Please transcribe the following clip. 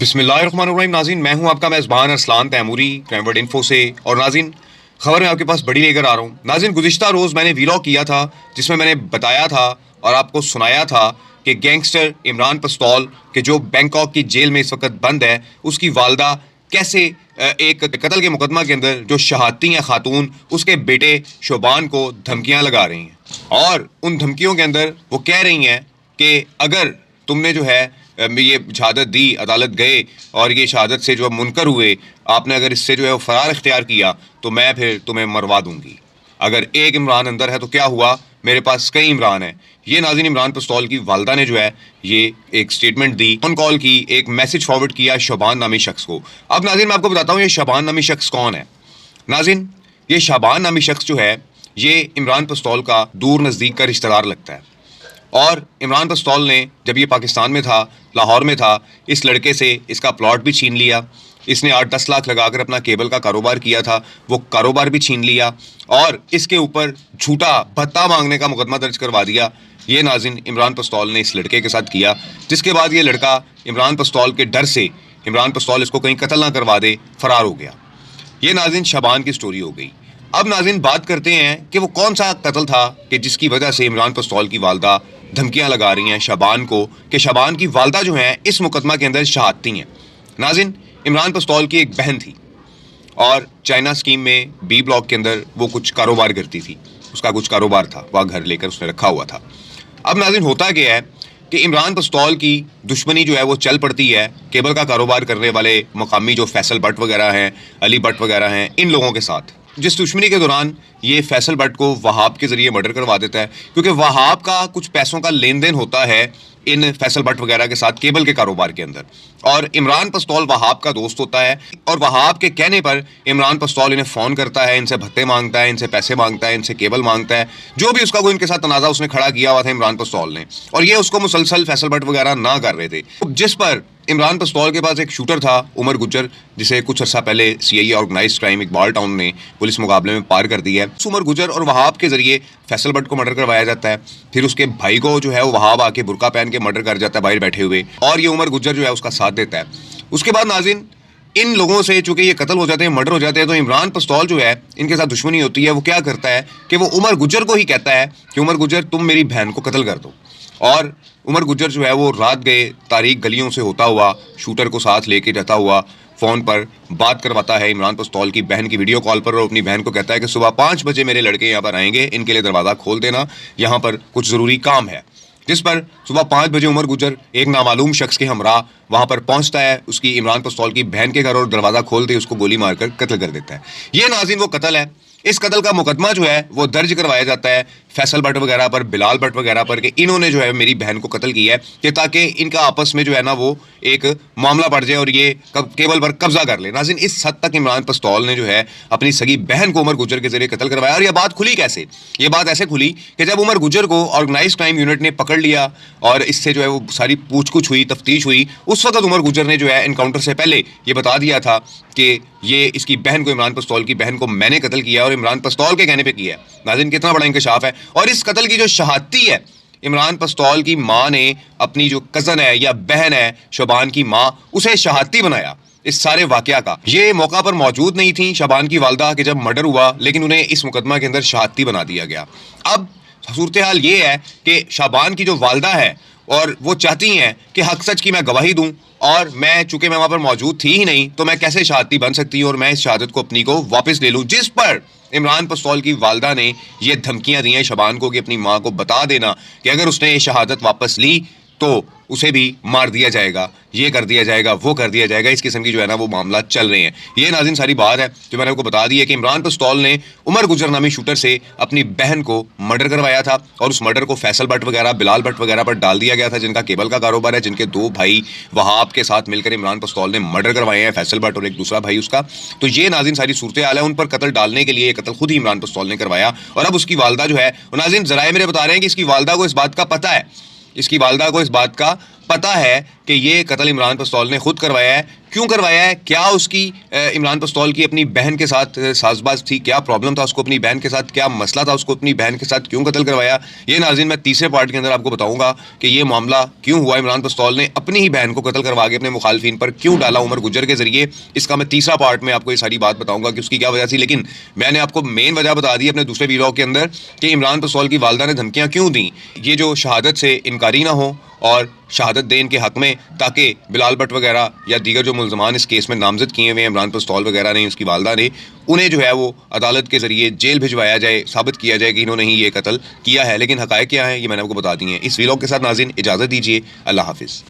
बिस्मिल्लाहिर्रहमानिर्रहीम। नाज़रीन, मैं हूं आपका मेज़बान Arsalan Taimuri crime word info से। और नाज़रीन, खबर मैं आपके पास बड़ी लेकर आ रहा हूं। नाज़रीन, गुज़िश्ता रोज़ मैंने वीलॉग किया था जिसमें मैंने बताया था और आपको सुनाया था कि गैंगस्टर इमरान पस्तौल के जो बैंकॉक की जेल में इस वक्त बंद है, उसकी वालदा कैसे एक कत्ल के मुकदमा के अंदर जो शहादती हैं खातून, उसके बेटे शोबान को धमकियां लगा रही हैं। और उन धमकियों के अंदर वो कह रही हैं कि अगर तुमने जो है ये शहादत दी, अदालत गए और ये शहादत से जो मुनकर हुए, आपने अगर इससे जो है वो फ़रार इख्तियार किया तो मैं फिर तुम्हें मरवा दूंगी। अगर एक इमरान अंदर है तो क्या हुआ, मेरे पास कई इमरान हैं। ये नाज़रीन इमरान पस्तौल की वालदा ने जो है ये एक स्टेटमेंट दी, फ़ोन कॉल की, एक मैसेज फॉरवर्ड किया शबान नामी शख्स को। अब नाज़रीन मैं आपको बताता हूँ ये शबान नामी शख्स कौन है। नाज़रीन, ये शबान नामी शख्स जो है ये इमरान पस्तौल का दूर नज़दीक का रिश्तेदार लगता है। और इमरान पस्तौल ने जब ये पाकिस्तान में था, लाहौर में था, इस लड़के से इसका प्लॉट भी छीन लिया। इसने 8-10 लाख लगाकर अपना केबल का कारोबार किया था, वो कारोबार भी छीन लिया और इसके ऊपर झूठा भत्ता मांगने का मुकदमा दर्ज करवा दिया। ये नाज़रीन इमरान पस्तौल ने इस लड़के के साथ किया, जिसके बाद ये लड़का इमरान पस्तौल के डर से, इमरान पस्तौल इसको कहीं कत्ल ना करवा दे, फ़रार हो गया। ये नाज़रीन शबान की स्टोरी हो गई। अब नाज़रीन बात करते हैं कि वो कौन सा कत्ल था कि जिसकी वजह से इमरान पस्तौल की वालदा धमकियां लगा रही हैं शबान को कि शबान की वालदा जो है इस मुकदमा के अंदर शहादती हैं। नाज़रीन, इमरान पस्तौल की एक बहन थी और चाइना स्कीम में बी ब्लॉक के अंदर वो कुछ कारोबार करती थी, उसका कुछ कारोबार था, वह घर लेकर उसने रखा हुआ था। अब नाज़रीन होता क्या है कि इमरान पस्तौल की दुश्मनी जो है वो चल पड़ती है केबल का कारोबार करने वाले मकामी जो फैसल भट्ट वगैरह हैं, अली भट्ट वगैरह हैं, इन लोगों के साथ। जिस दुश्मनी के दौरान ये फैसल भट्ट को वहाब के ज़रिए मर्डर करवा देता है, क्योंकि वहाब का कुछ पैसों का लेन देन होता है इन फैसल भट्ट वगैरह के साथ केबल के कारोबार के अंदर। और इमरान पस्तौल वहाब का दोस्त होता है और वहाब के कहने पर इमरान पस्तौल इन्हें फ़ोन करता है, इनसे भत्ते मांगता है, इनसे पैसे मांगता है, इनसे केबल मांगता है। जो भी उसका कोई इनके साथ तनाज़ा उसने खड़ा किया हुआ था इमरान पस्तौल ने, और ये उसको मुसलसल फैसल भट्ट वगैरह ना कर रहे थे। जिस पर इमरान पस्तौल के पास एक शूटर था उमर गुज्जर, जिसे कुछ अर्सा पहले CIA organised crime Iqbal Town ने पुलिस मुकाबले में पार कर दिया है। उमर गुज्जर और वहाब के जरिए फैसल भट्ट को मर्डर करवाया जाता है। फिर उसके भाई को जो है वो वहाब आके बुरका पहन के मर्डर कर जाता है बाहर बैठे हुए, और ये उमर गुज्जर जो है उसका साथ देता है। उसके बाद नाज़रीन इन लोगों से चूंकि ये कत्ल हो जाते हैं, मर्डर हो जाते हैं, तो इमरान पस्तौल जो है इनके साथ दुश्मनी होती है। वो क्या करता है कि वो उमर गुज्जर को ही कहता है कि उमर गुज्जर तुम मेरी बहन को कत्ल कर दो। और उमर गुज्जर जो है वो रात गए तारीख गलियों से होता हुआ शूटर को साथ लेके जाता हुआ फ़ोन पर बात करवाता है इमरान पस्तौल की बहन की वीडियो कॉल पर, और अपनी बहन को कहता है कि सुबह 5 बजे मेरे लड़के यहाँ पर आएंगे, इनके लिए दरवाज़ा खोल देना, यहाँ पर कुछ ज़रूरी काम है। जिस पर सुबह 5 बजे उमर गुज्जर एक नामालूम शख्स के हमरा वहाँ पर पहुँचता है उसकी इमरान पस्तौल की बहन के घर, और दरवाज़ा खोलते उसको गोली मारकर कत्ल कर देता है। ये नाज़रीन वो कत्ल है। इस कत्ल का मुकदमा जो है वो दर्ज करवाया जाता है फैसल भट्ट वगैरह पर, बिलाल भट्ट वगैरह पर, कि इन्होंने जो है मेरी बहन को कत्ल किया है, कि ताकि इनका आपस में जो है ना वो एक मामला बढ़ जाए और ये केबल पर कब्जा कर ले। नाज़रीन इस हद तक इमरान पस्तौल ने जो है अपनी सगी बहन को उमर गुज्जर के जरिए कत्ल करवाया। और यह बात खुली कैसे? ये बात ऐसे खुली कि जब उमर गुज्जर को ऑर्गेनाइज्ड क्राइम यूनिट ने पकड़ लिया और इससे जो है वो सारी पूछकुछ हुई, तफ्तीश हुई, उस वक्त उमर गुज्जर ने जो है इनकाउंटर से पहले ये बता दिया था कि ये इसकी बहन को, इमरान पस्तौल की बहन को मैंने कत्ल किया और इमरान पस्तौल के कहने पे किया है। नाज़रीन कितना बड़ा इंकशाफ है। और इस कत्ल की जो शहादती है, इमरान पस्तौल की माँ ने अपनी जो कज़न है या बहन है शबान की माँ, उसे शहादती बनाया इस सारे वाकया का। ये मौका पर मौजूद नहीं थी शबान की वालदा कि जब मर्डर हुआ, लेकिन उन्हें इस मुकदमा के अंदर शहादती बना दिया गया। अब सूरत हाल ये है कि शबान की जो वालदा है और वो चाहती हैं कि हक सच की मैं गवाही दूं, और मैं चूंकि मैं वहाँ पर मौजूद थी ही नहीं तो मैं कैसे शहादती बन सकती हूँ और मैं इस शहादत को अपनी को वापस ले लूँ। जिस पर इमरान पस्तौल की वालदा ने ये धमकियाँ दी हैं शबान को कि अपनी माँ को बता देना कि अगर उसने ये शहादत वापस ली तो उसे भी मार दिया जाएगा, ये कर दिया जाएगा, वो कर दिया जाएगा। इस किस्म की जो है ना वो मामला चल रहे हैं। ये नाज़रीन सारी बात है जो मैंने आपको बता दी है कि इमरान पस्तौल ने उमर गुज्जर नामी शूटर से अपनी बहन को मर्डर करवाया था, और उस मर्डर को फैसल भट्ट वगैरह, बिलाल भट्ट वगैरह पर डाल दिया गया था, जिनका केबल का कारोबार है, जिनके 2 भाई वहाब के साथ मिलकर इमरान पस्तौल ने मर्डर करवाए हैं, फैसल भट्ट और एक दूसरा भाई उसका। तो ये नाज़रीन सारी सूरत हाल है। उन पर कत्ल डालने के लिए ये कत्ल खुद ही इमरान पस्तौल ने करवाया। और अब उसकी वालदा जो है, नाज़रीन ज़राए मेरे बता रहे हैं कि इसकी वालदा को इस बात का पता है, इसकी वालदा को इस बात का पता है कि ये कत्ल इमरान पस्तौल ने खुद करवाया है। क्यों करवाया है, क्या उसकी इमरान पस्तौल की अपनी बहन के साथ साजबाज थी, क्या प्रॉब्लम था उसको अपनी बहन के साथ, क्या मसला था उसको अपनी बहन के साथ, क्यों कत्ल करवाया, ये नाज़रीन मैं तीसरे पार्ट के अंदर आपको बताऊंगा कि ये मामला क्यों हुआ, इमरान पस्तौल ने अपनी ही बहन को कत्ल करवा के अपने मुखालफिन पर क्यों डाला उमर गुज्जर के जरिए। इसका मैं तीसरा पार्ट में आपको ये सारी बात बताऊंगा कि उसकी क्या वजह थी। लेकिन मैंने आपको मेन वजह बता दी अपने दूसरे वीडियो के अंदर कि इमरान पस्तौल की वालदा ने धमकियाँ क्यों दी, ये जो शहादत से इनकारी ना हो और शहादत दें इनके हक़ में, ताकि बिलाल भट्ट वगैरह या दीगर जो मुल्ज़मान इस केस में नामज़द किए हुए हैं इमरान पस्तौल वगैरह ने, उसकी वालदा ने, उन्हें जो है वो अदालत के ज़रिए जेल भिजवाया जाए, साबित किया जाए कि इन्होंने ही ये कत्ल किया है। लेकिन हक़ाइक़ क्या है ये मैंने आपको बता दिए हैं। इस वीडियो के साथ नाज़रीन इजाज़त दीजिए। अल्लाह हाफ़िज़।